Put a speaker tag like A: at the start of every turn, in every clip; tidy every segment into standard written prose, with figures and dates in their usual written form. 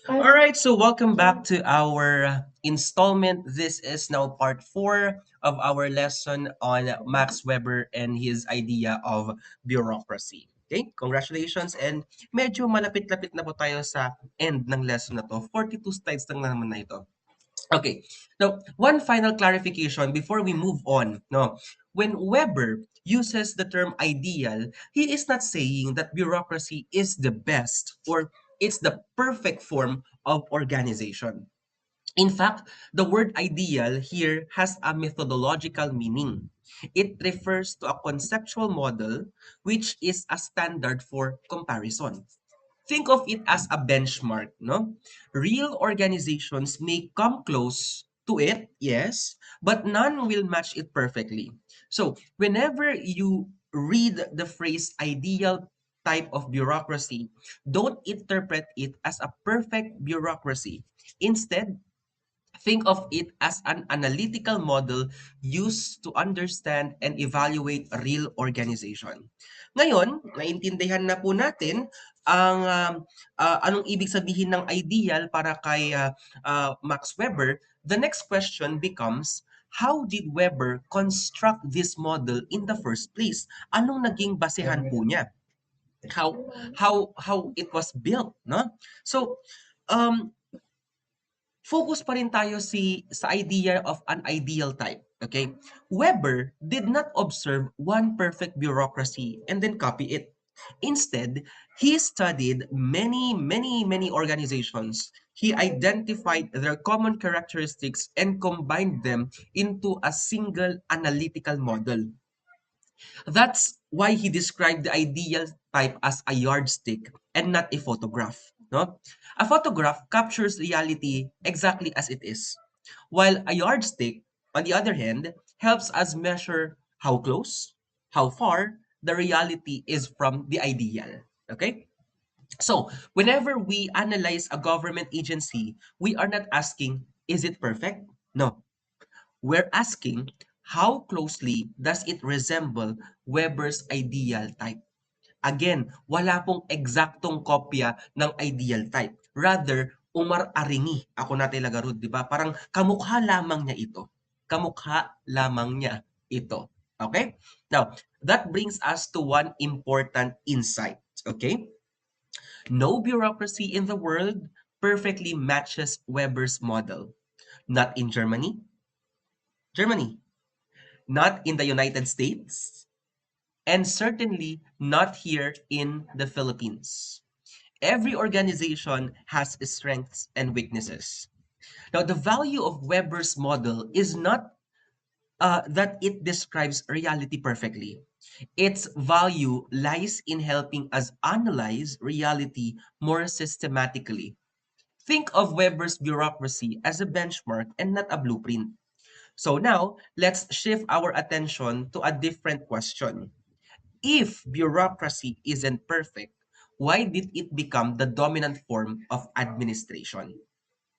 A: All right, so welcome back to our installment. This is now part 4 of our lesson on Max Weber and his idea of bureaucracy. Okay, congratulations and medyo malapit-lapit na po tayo sa end ng lesson na to. 42 slides lang naman na ito. Okay, now one final clarification before we move on. No, when Weber uses the term ideal, he is not saying that bureaucracy is the best or it's the perfect form of organization. In fact, the word ideal here has a methodological meaning. It refers to a conceptual model which is a standard for comparison. Think of it as a benchmark, no? Real organizations may come close to it, yes, but none will match it perfectly. So, whenever you read the phrase ideal type of bureaucracy, don't interpret it as a perfect bureaucracy. Instead, think of it as an analytical model used to understand and evaluate a real organization. Ngayon, naintindihan na po natin ang anong ibig sabihin ng ideal para kay Max Weber. The next question becomes, how did Weber construct this model in the first place? Anong naging basehan po niya? How it was built, no? So, um, focus pa rin tayo sa idea of an ideal type. Okay? Weber did not observe one perfect bureaucracy and then copy it. Instead, he studied many organizations. He identified their common characteristics and combined them into a single analytical model. That's why he described the ideal type as a yardstick and not a photograph. No? A photograph captures reality exactly as it is, while a yardstick, on the other hand, helps us measure how close, how far the reality is from the ideal. Okay? So, whenever we analyze a government agency, we are not asking, is it perfect? No. We're asking, how closely does it resemble Weber's ideal type? Again, wala pong eksaktong kopya ng ideal type. Rather, umar-aringi. Ako natin lagarod, di ba? Parang kamukha lamang niya ito. Kamukha lamang niya ito. Okay? Now, that brings us to one important insight. Okay? No bureaucracy in the world perfectly matches Weber's model. Not in Germany, not in the United States, and certainly not here in the Philippines. Every organization has strengths and weaknesses. Now, the value of Weber's model is not that it describes reality perfectly. Its value lies in helping us analyze reality more systematically. Think of Weber's bureaucracy as a benchmark and not a blueprint. So now, let's shift our attention to a different question. If bureaucracy isn't perfect, why did it become the dominant form of administration?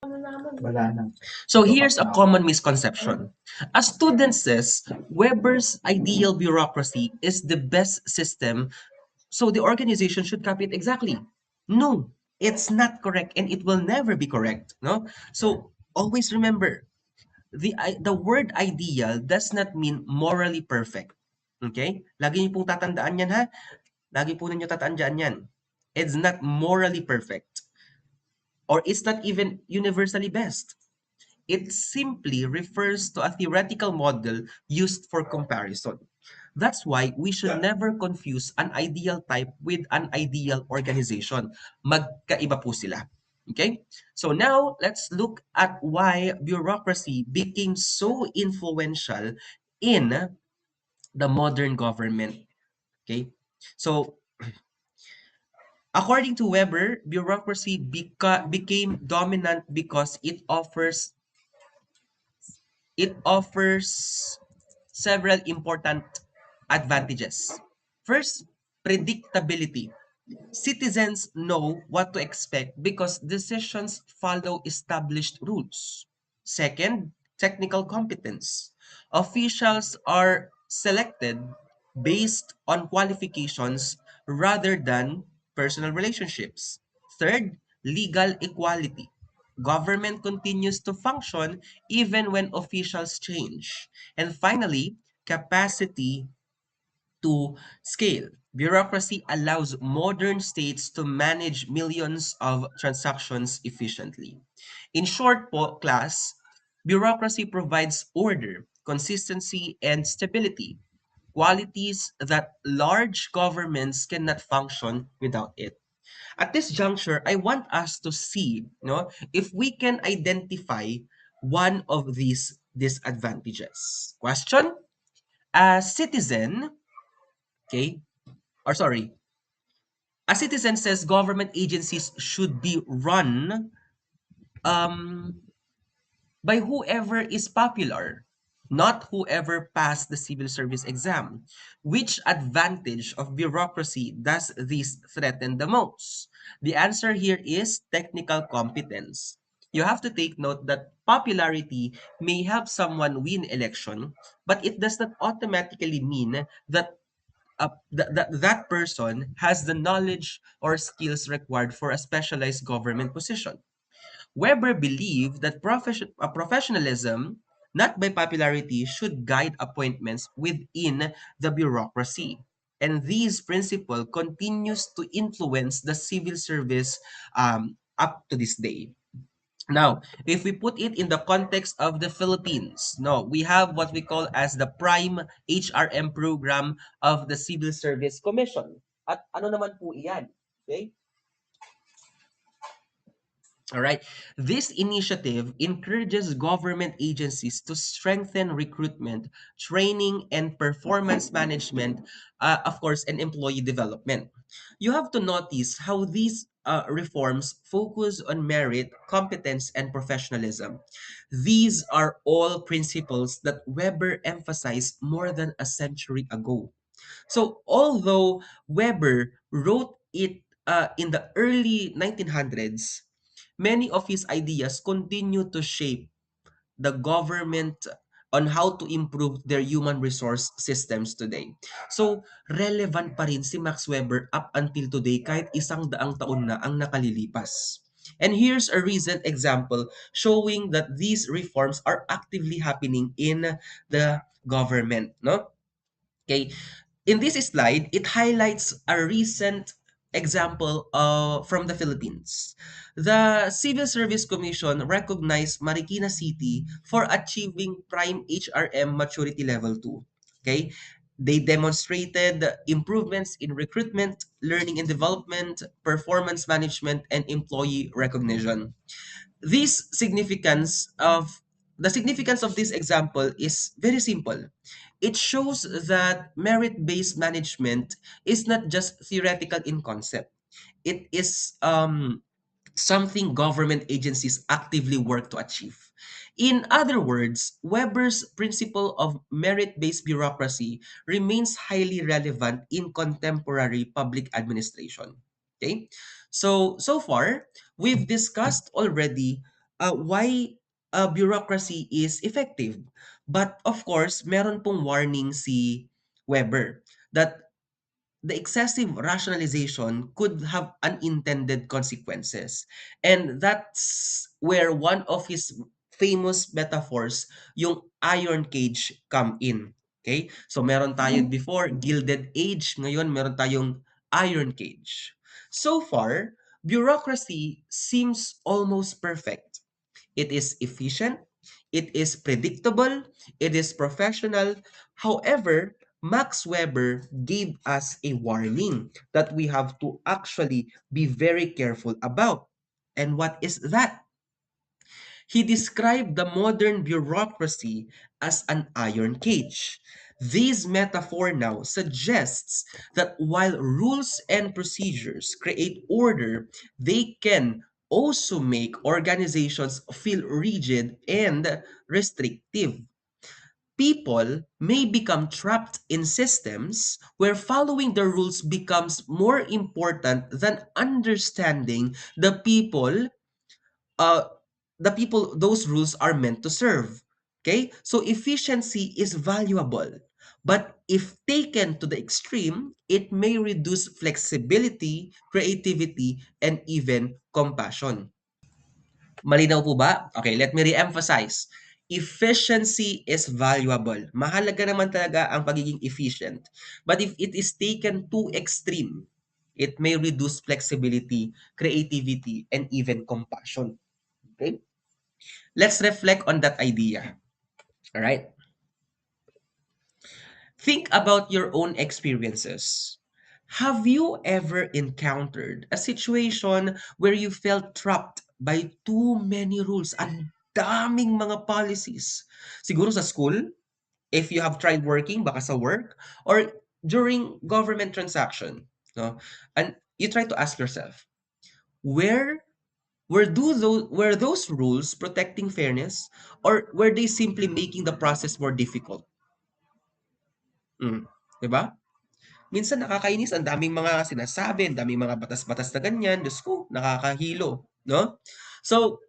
B: Wala na.
A: So here's a common misconception. A student says Weber's ideal bureaucracy is the best system, so the organization should copy it exactly. No, it's not correct and it will never be correct. No? So always remember, the word ideal does not mean morally perfect. Okay? Lagi niyo pong tatandaan yan ha. Lagi po ninyo tatandaan yan. It's not morally perfect. Or it's not even universally best. It simply refers to a theoretical model used for comparison. That's why we should never confuse an ideal type with an ideal organization. Magkaiba po sila. Okay? So now, let's look at why bureaucracy became so influential in the modern government. Okay? So, according to Weber, bureaucracy became dominant because it offers several important advantages. First, predictability. Citizens know what to expect because decisions follow established rules. Second, technical competence. Officials are selected based on qualifications rather than personal relationships. Third, legal equality. Government continues to function even when officials change. And finally, capacity to scale. Bureaucracy allows modern states to manage millions of transactions efficiently. In short po, class, bureaucracy provides order, consistency, and stability, qualities that large governments cannot function without it. At this juncture, I want us to see, if we can identify one of these disadvantages. Question: a citizen, okay, or sorry, a citizen says government agencies should be run um, by whoever is popular, not whoever passed the civil service exam. Which advantage of bureaucracy does this threaten the most? The answer here is technical competence. You have to take note that popularity may help someone win election, but it does not automatically mean that that person has the knowledge or skills required for a specialized government position. Weber believed that professionalism, not by popularity, should guide appointments within the bureaucracy. And these principle continues to influence the civil service up to this day. Now, if we put it in the context of the Philippines, no, we have what we call as the Prime HRM program of the Civil Service Commission. At ano naman po iyan? Okay? All right. This initiative encourages government agencies to strengthen recruitment, training, and performance management, of course, and employee development. You have to notice how these reforms focus on merit, competence, and professionalism. These are all principles that Weber emphasized more than a century ago. So, although Weber wrote it in the early 1900s, many of his ideas continue to shape the government on how to improve their human resource systems today. So, relevant pa rin si Max Weber up until today kahit 100 taon na ang nakalilipas. And here's a recent example showing that these reforms are actively happening in the government, no? Okay, in this slide, it highlights a recent example from the Philippines. The Civil Service Commission recognized Marikina City for achieving prime HRM maturity level 2. Okay? They demonstrated improvements in recruitment, learning and development, performance management, and employee recognition. This significance of the significance of this example is very simple. It shows that merit-based management is not just theoretical in concept. It is something government agencies actively work to achieve. In other words, Weber's principle of merit-based bureaucracy remains highly relevant in contemporary public administration. Okay? So far, we've discussed already why bureaucracy is effective. But of course, meron pong warning si Weber that the excessive rationalization could have unintended consequences. And that's where one of his famous metaphors, yung iron cage, come in. Okay? So meron tayo before, gilded age. Ngayon, meron tayong iron cage. So far, bureaucracy seems almost perfect. It is efficient, it is predictable, it is professional. However, Max Weber gave us a warning that we have to actually be very careful about. And what is that? He described the modern bureaucracy as an iron cage. This metaphor now suggests that while rules and procedures create order, they can also make organizations feel rigid and restrictive. People may become trapped in systems where following the rules becomes more important than understanding uh, the people those rules are meant to serve. Okay? So efficiency is valuable. But if taken to the extreme, it may reduce flexibility, creativity, and even compassion. Malinaw po ba? Okay, let me re-emphasize. Efficiency is valuable. Mahalaga naman talaga ang pagiging efficient. But if it is taken too extreme, it may reduce flexibility, creativity, and even compassion. Okay? Let's reflect on that idea. All right? Think about your own experiences. Have you ever encountered a situation where you felt trapped by too many rules? Ang daming mga policies. Siguro sa school, if you have tried working, baka sa work, or during government transaction, no? And you try to ask yourself, where were those rules protecting fairness, or were they simply making the process more difficult? Mm, 'di ba? Minsan nakakainis, ang daming mga sinasabi, ang daming mga batas-batas na ganyan, Diyos ko, nakakahilo, no? So,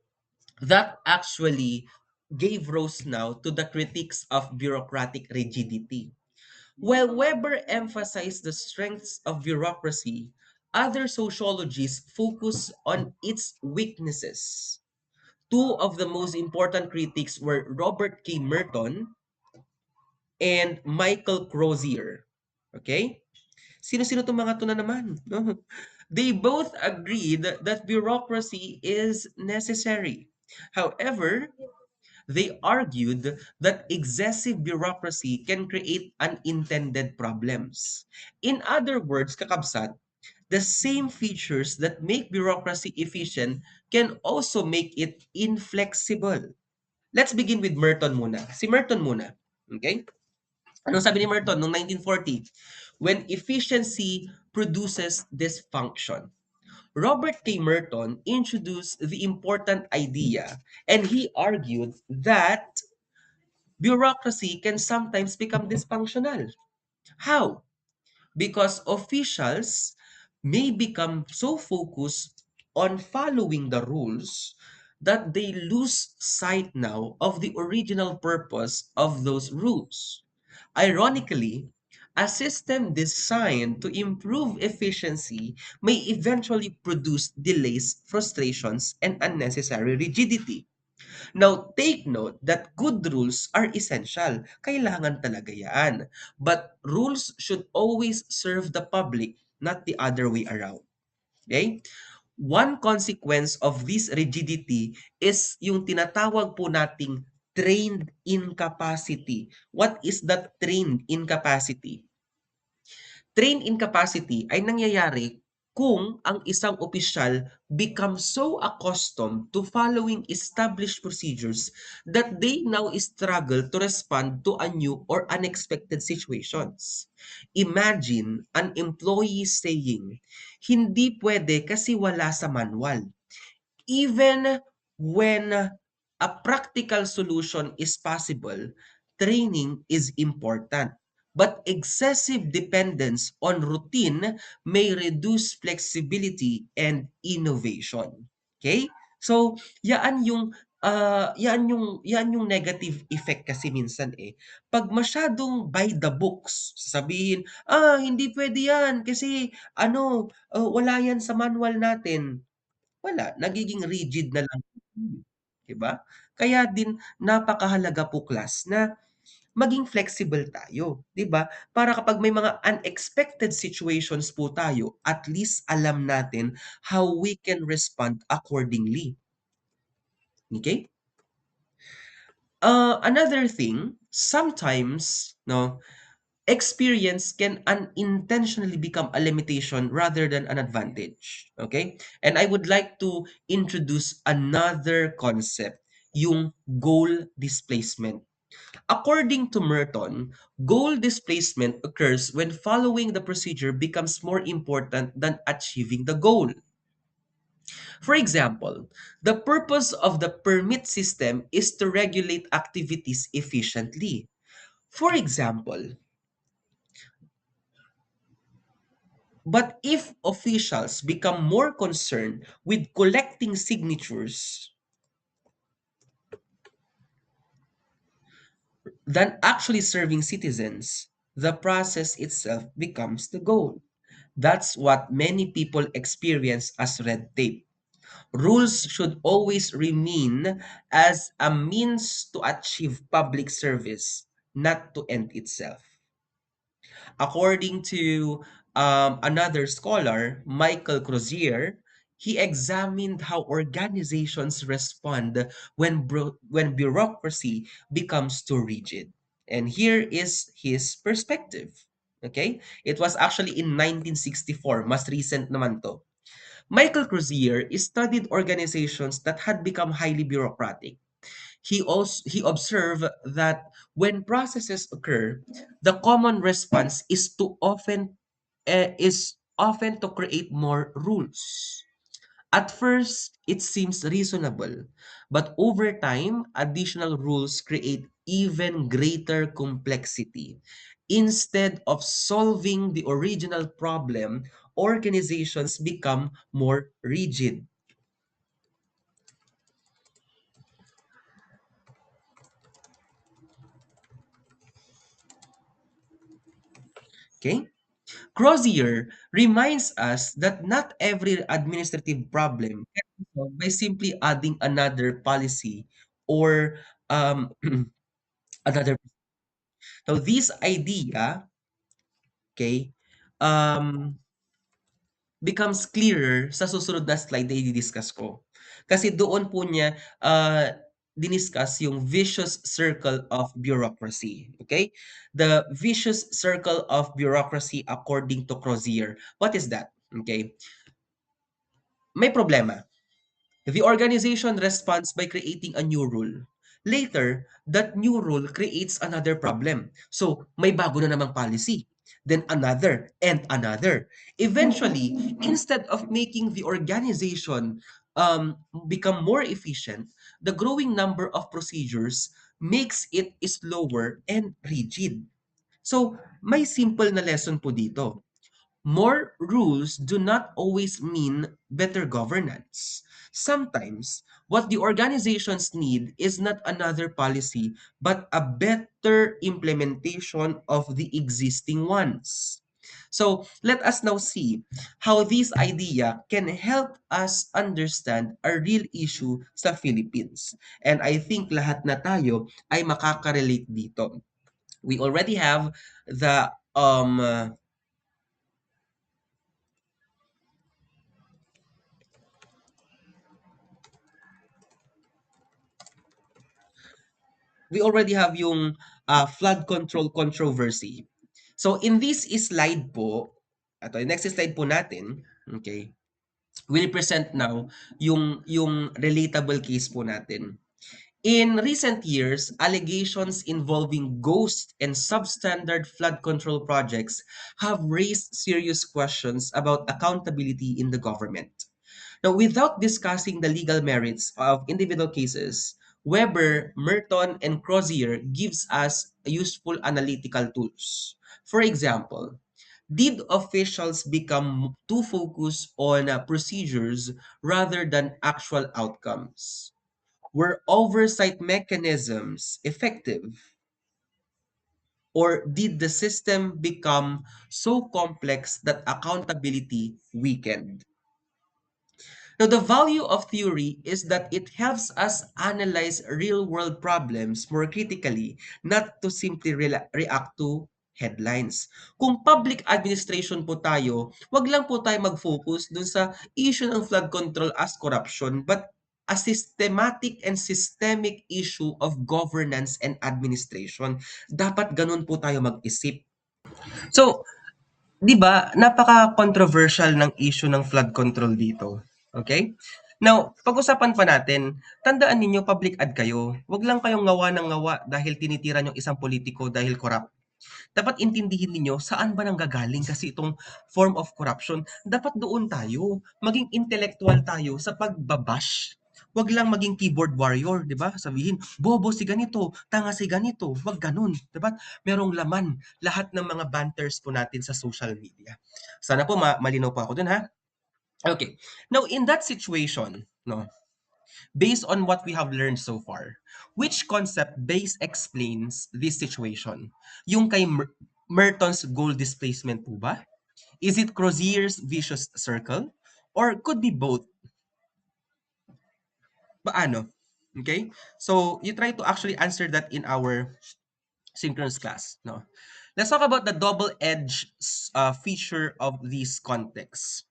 A: that actually gave rise now to the critiques of bureaucratic rigidity. While Weber emphasized the strengths of bureaucracy, other sociologists focus on its weaknesses. Two of the most important critics were Robert K. Merton and Michael Crozier. Okay? Sino-sino 'tong mga 'to na naman, no? They both agreed that bureaucracy is necessary. However, they argued that excessive bureaucracy can create unintended problems. In other words, kakabsat, the same features that make bureaucracy efficient can also make it inflexible. Let's begin with Merton muna. Si Merton muna. Okay? Anong sabi ni Merton noong 1940? When efficiency produces dysfunction. Robert K. Merton introduced the important idea, and he argued that bureaucracy can sometimes become dysfunctional. How? Because officials may become so focused on following the rules that they lose sight now of the original purpose of those rules. Ironically, a system designed to improve efficiency may eventually produce delays, frustrations, and unnecessary rigidity. Now, take note that good rules are essential. Kailangan talaga yan. But rules should always serve the public, not the other way around. Okay? One consequence of this rigidity is yung tinatawag po nating trained incapacity. What is that trained incapacity? Trained incapacity ay nangyayari kung ang isang opisyal becomes so accustomed to following established procedures that they now struggle to respond to a new or unexpected situations. Imagine an employee saying, "Hindi pwede kasi wala sa manual." Even when a practical solution is possible, training is important. But excessive dependence on routine may reduce flexibility and innovation. Okay? So, yan yung negative effect kasi minsan eh. Pag masyadong by the books, sasabihin, hindi pwede yan kasi wala yan sa manual natin. Wala, nagiging rigid na lang, 'di ba? Kaya din napakahalaga po class na maging flexible tayo, 'di ba? Para kapag may mga unexpected situations po tayo, at least alam natin how we can respond accordingly, okay? Another thing, sometimes, no, experience can unintentionally become a limitation rather than an advantage. Okay? And I would like to introduce another concept, yung goal displacement. According to Merton, goal displacement occurs when following the procedure becomes more important than achieving the goal. For example, the purpose of the permit system is to regulate activities efficiently. For example, but if officials become more concerned with collecting signatures than actually serving citizens, the process itself becomes the goal. That's what many people experience as red tape. Rules should always remain as a means to achieve public service, not to end itself. According to another scholar, Michael Crozier, he examined how organizations respond when bureaucracy becomes too rigid. And here is his perspective. Okay? It was actually in 1964, mas recent naman to. Michael Crozier studied organizations that had become highly bureaucratic. He observed that when processes occur, the common response is often to create more rules. At first, it seems reasonable, but over time, additional rules create even greater complexity. Instead of solving the original problem, organizations become more rigid. Okay? Crozier reminds us that not every administrative problem can be solved by simply adding another policy or another. So this idea, okay, um, becomes clearer sa susunod na slide na i-discuss ko. Kasi doon po niya diniscuss yung vicious circle of bureaucracy. Okay? The vicious circle of bureaucracy according to Crozier. What is that? Okay? May problema. The organization responds by creating a new rule. Later, that new rule creates another problem. So, may bago na namang policy. Then another and another. Eventually, instead of making the organization become more efficient, the growing number of procedures makes it slower and rigid. So, may simple na lesson po dito. More rules do not always mean better governance. Sometimes, what the organizations need is not another policy, but a better implementation of the existing ones. So, let us now see how this idea can help us understand a real issue sa Philippines. And I think lahat na tayo ay makaka-relate dito. We already have the we already have yung flood control controversy. So in this slide po, ito, next slide po natin, okay, we'll present now yung relatable case po natin. In recent years, allegations involving ghost and substandard flood control projects have raised serious questions about accountability in the government. Now, without discussing the legal merits of individual cases, Weber, Merton, and Crozier gives us useful analytical tools. For example, did officials become too focused on procedures rather than actual outcomes? Were oversight mechanisms effective? Or did the system become so complex that accountability weakened? Now, the value of theory is that it helps us analyze real-world problems more critically, not to simply react to headlines. Kung public administration po tayo, wag lang po tayo mag-focus dun sa issue ng flood control as corruption, but a systematic and systemic issue of governance and administration. Dapat ganun po tayo mag-isip. So, 'di ba, napaka-controversial ng issue ng flood control dito, okay? Now, pag-usapan pa natin, tandaan ninyo public ad kayo. Huwag lang kayong ngawa ng ngawa dahil tinitira yung isang politiko dahil corrupt. Dapat intindihin ninyo saan ba nanggagaling kasi itong form of corruption. Dapat doon tayo, maging intellectual tayo sa pagbabash. Huwag lang maging keyboard warrior, 'di ba? Sabihin, bobo si ganito, tanga si ganito, wag ganun, 'di ba? Merong laman lahat ng mga banters po natin sa social media. Sana po malinaw po ako dun ha. Okay. Now in that situation, no, based on what we have learned so far, which concept base explains this situation? Yung kay Merton's goal displacement po ba? Is it Crozier's vicious circle? Or could be both? Paano? Okay? So, you try to actually answer that in our synchronous class. No? Let's talk about the double-edged feature of these contexts.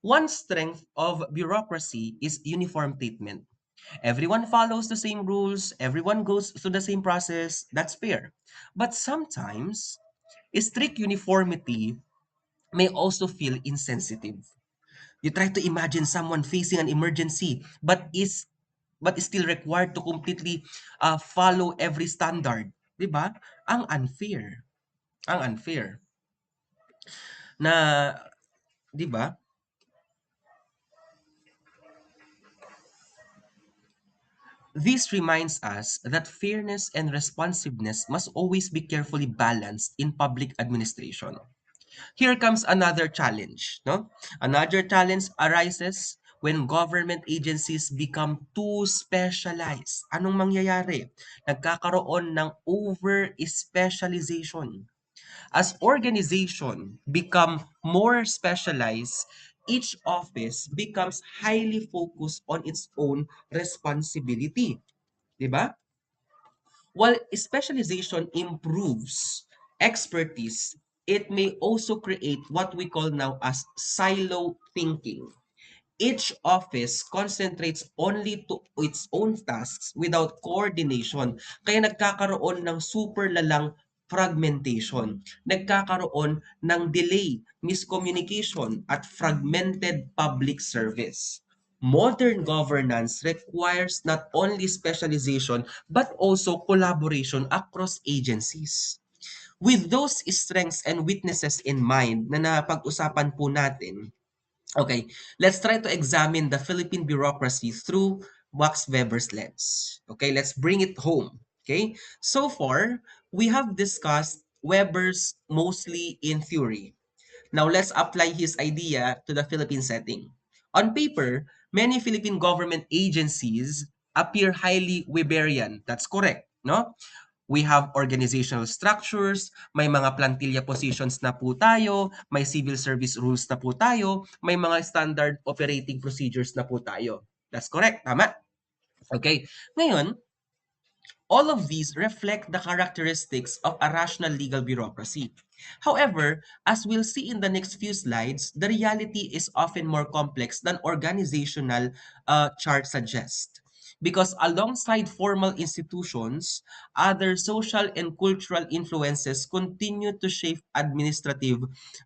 A: One strength of bureaucracy is uniform treatment. Everyone follows the same rules, everyone goes through the same process. That's fair. But sometimes, strict uniformity may also feel insensitive. You try to imagine someone facing an emergency but is still required to completely follow every standard, 'di ba? Ang unfair. Ang unfair na 'di ba? This reminds us that fairness and responsiveness must always be carefully balanced in public administration. Here comes another challenge, no? Another challenge arises when government agencies become too specialized. Anong mangyayari? Nagkakaroon ng over-specialization. As organization become more specialized, each office becomes highly focused on its own responsibility. 'Di ba? While specialization improves expertise, it may also create what we call now as silo thinking. Each office concentrates only to its own tasks without coordination. Kaya nagkakaroon ng super lalang fragmentation. Nagkakaroon ng delay, miscommunication, at fragmented public service. Modern governance requires not only specialization but also collaboration across agencies. With those strengths and weaknesses in mind na napag-usapan po natin, okay, let's try to examine the Philippine bureaucracy through Max Weber's lens. Okay, let's bring it home. Okay, so far, we have discussed Weber's mostly in theory. Now, let's apply his idea to the Philippine setting. On paper, many Philippine government agencies appear highly Weberian. That's correct, no? We have organizational structures, may mga plantilla positions na po tayo, may civil service rules na po tayo, may mga standard operating procedures na po tayo. That's correct, tama? Okay. Ngayon, all of these reflect the characteristics of a rational legal bureaucracy. However, as we'll see in the next few slides, the reality is often more complex than organizational chart suggests. Because alongside formal institutions, other social and cultural influences continue to shape administrative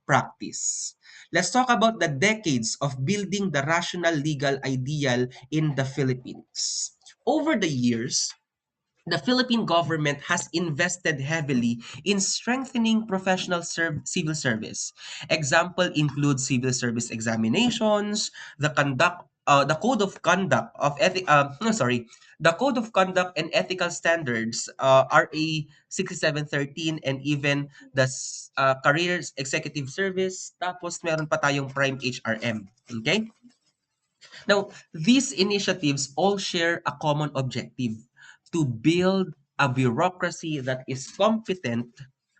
A: practice. Let's talk about the decades of building the rational legal ideal in the Philippines. Over the years, the Philippine government has invested heavily in strengthening professional civil service. Example include civil service examinations, the code of conduct of the code of conduct and ethical standards, RA 6713, and even the careers executive service. Tapos meron pa tayong prime HRM. Okay? Now, these initiatives all share a common objective: to build a bureaucracy that is competent,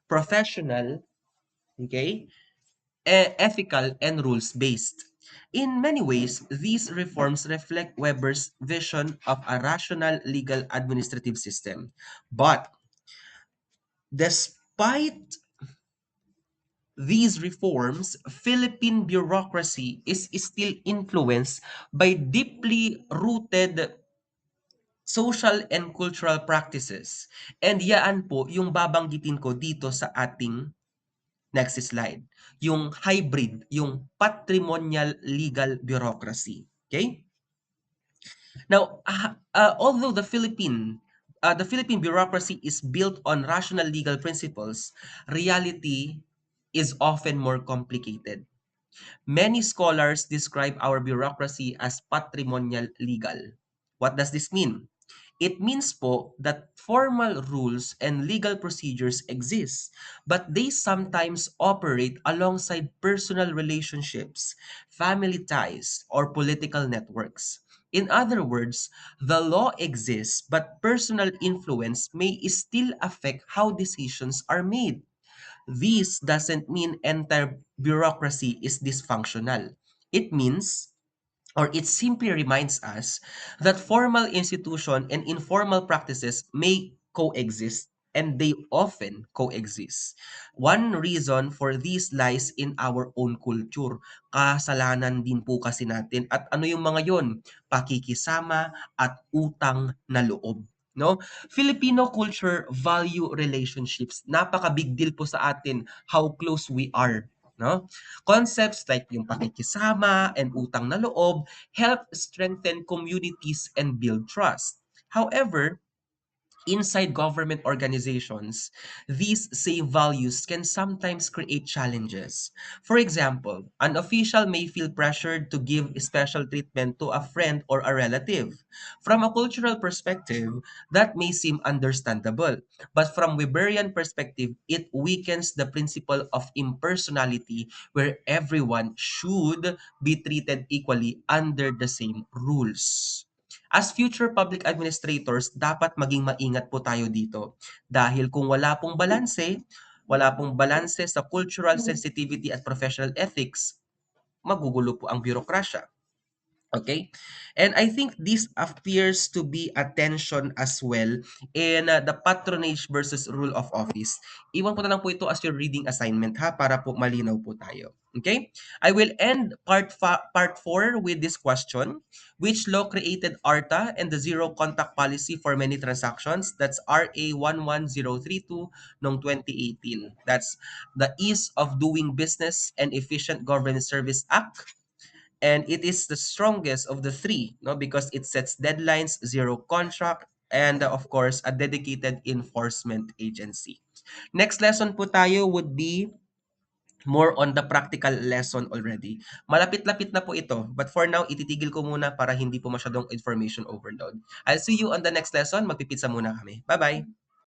A: professional, okay, ethical, and rules-based. In many ways, these reforms reflect Weber's vision of a rational legal administrative system. But despite these reforms, Philippine bureaucracy is still influenced by deeply rooted social and cultural practices. And yaan po yung babanggitin ko dito sa ating next slide. Yung hybrid, yung patrimonial legal bureaucracy. Okay? Now, although the Philippine bureaucracy is built on rational legal principles, reality is often more complicated. Many scholars describe our bureaucracy as patrimonial legal. What does this mean? It means po that formal rules and legal procedures exist, but they sometimes operate alongside personal relationships, family ties, or political networks. In other words, the law exists, but personal influence may still affect how decisions are made. This doesn't mean entire bureaucracy is dysfunctional. It means or it simply reminds us that formal institution and informal practices may coexist, and they often coexist. One reason for this lies in our own culture. Kasalanan din po kasi natin. At ano yung mga yon? Pakikisama at utang na loob. No? Filipino culture value relationships. Napaka big deal po sa atin how close we are. No? Concepts like yung pakikisama and utang na loob help strengthen communities and build trust. However, inside government organizations, these same values can sometimes create challenges. For example, an official may feel pressured to give special treatment to a friend or a relative. From a cultural perspective, that may seem understandable, but from Weberian perspective, it weakens the principle of impersonality where everyone should be treated equally under the same rules. As future public administrators, dapat maging maingat po tayo dito. Dahil kung wala pong balanse sa cultural sensitivity at professional ethics, magugulo po ang bürokrasya. Okay? And I think this appears to be a tension as well in the patronage versus rule of office. Iwan ko na lang po ito as your reading assignment ha, para po malinaw po tayo. Okay? I will end part 4 with this question. Which law created ARTA and the zero contact policy for many transactions? That's RA 11032 noong 2018. That's the Ease of Doing Business and Efficient Government Service Act, and it is the strongest of the three, no, because it sets deadlines, zero contract, and of course a dedicated enforcement agency. Next lesson po tayo would be more on the practical lesson already. Malapit-lapit na po ito, but for now ititigil ko muna para hindi po masyadong information overload. I'll see you on the next lesson. Magpipitsa muna kami. Bye bye.